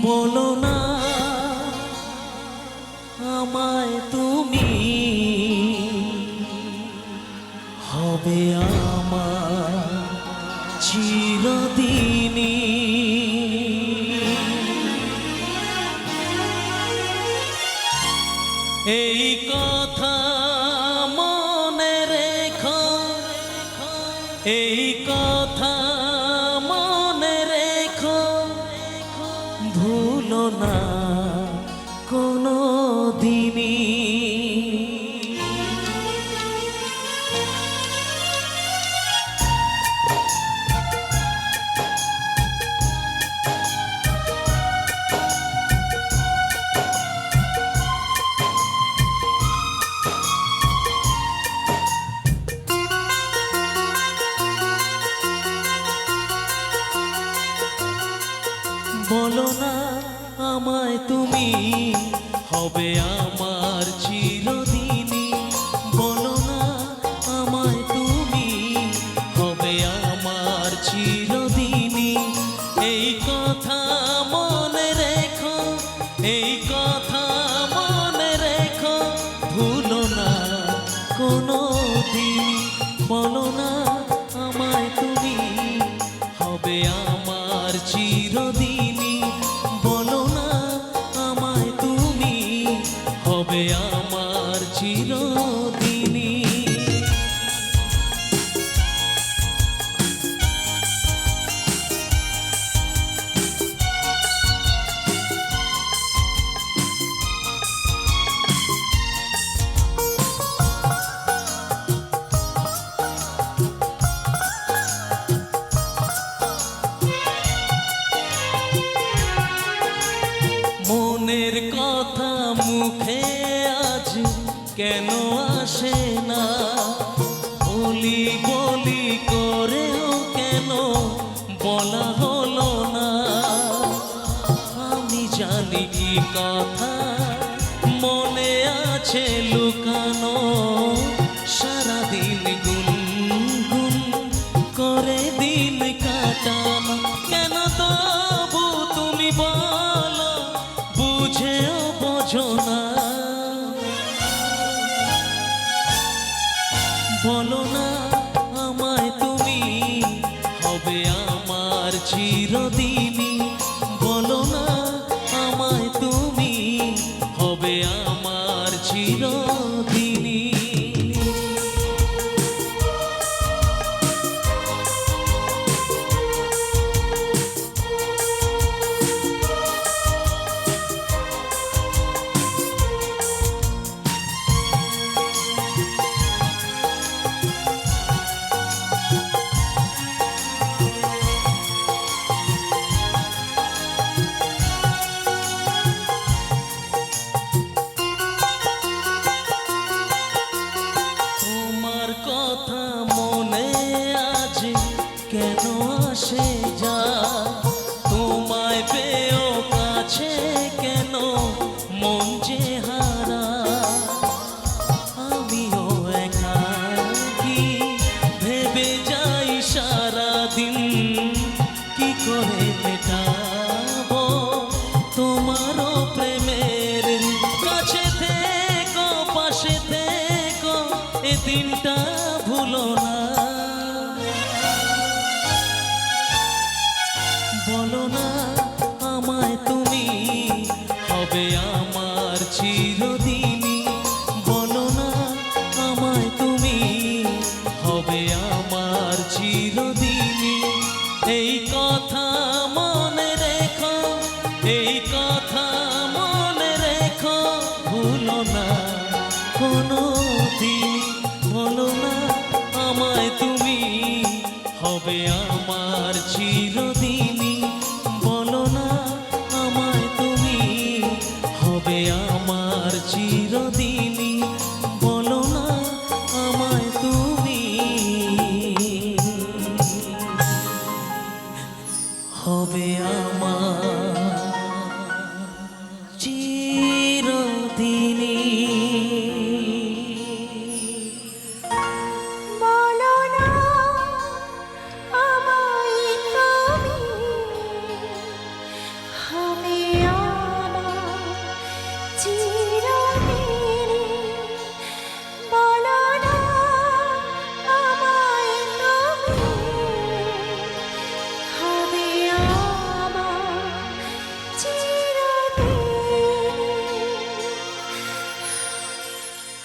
বলো না আমায় তুমি, হবে আমার চিরদিনই। এই কথা মনে রেখো, এই কথা মনে রেখো, ভুলো না কোনো দিনই। বলো না আমায় তুমি, হবে আমার চিরদিনই। বলো না আমায় তুমি, হবে আমার চিরদিনই। এই কথা মনে রেখো, এই কথা মনে রেখো, ভুলো না কোনো দিন। বলো না আমায় তুমি, হবে আমার চিরদিনই। বলো না আমায় তুমি, হবে আমার চিরদিনই। মনের কথা মুখে আজ কেন আসে না, বলি বলি করেও কেন বলা হলো না। আমি জানি কি কথা মনে আছে লুকানো, সারাদিন গুনগুন করে দিন কাটানো। কেন তবু তুমি বলো, বুঝেও বোঝো না। বলো না আমায় তুমি, হবে আমার চিরদিনই। বলো না আমায় তুমি, হবে আমার চিরদিনই। কথা মনে আজ কেন আসে যা, তোমায় পেয়েও কাছে কেন মন যে হারা। আমিও একাকী ভেবে যাই সারাদিন, কি করে মেটাবো তোমারও প্রেমের। কাছে থেকো পাশে থেকো, এ দিনটা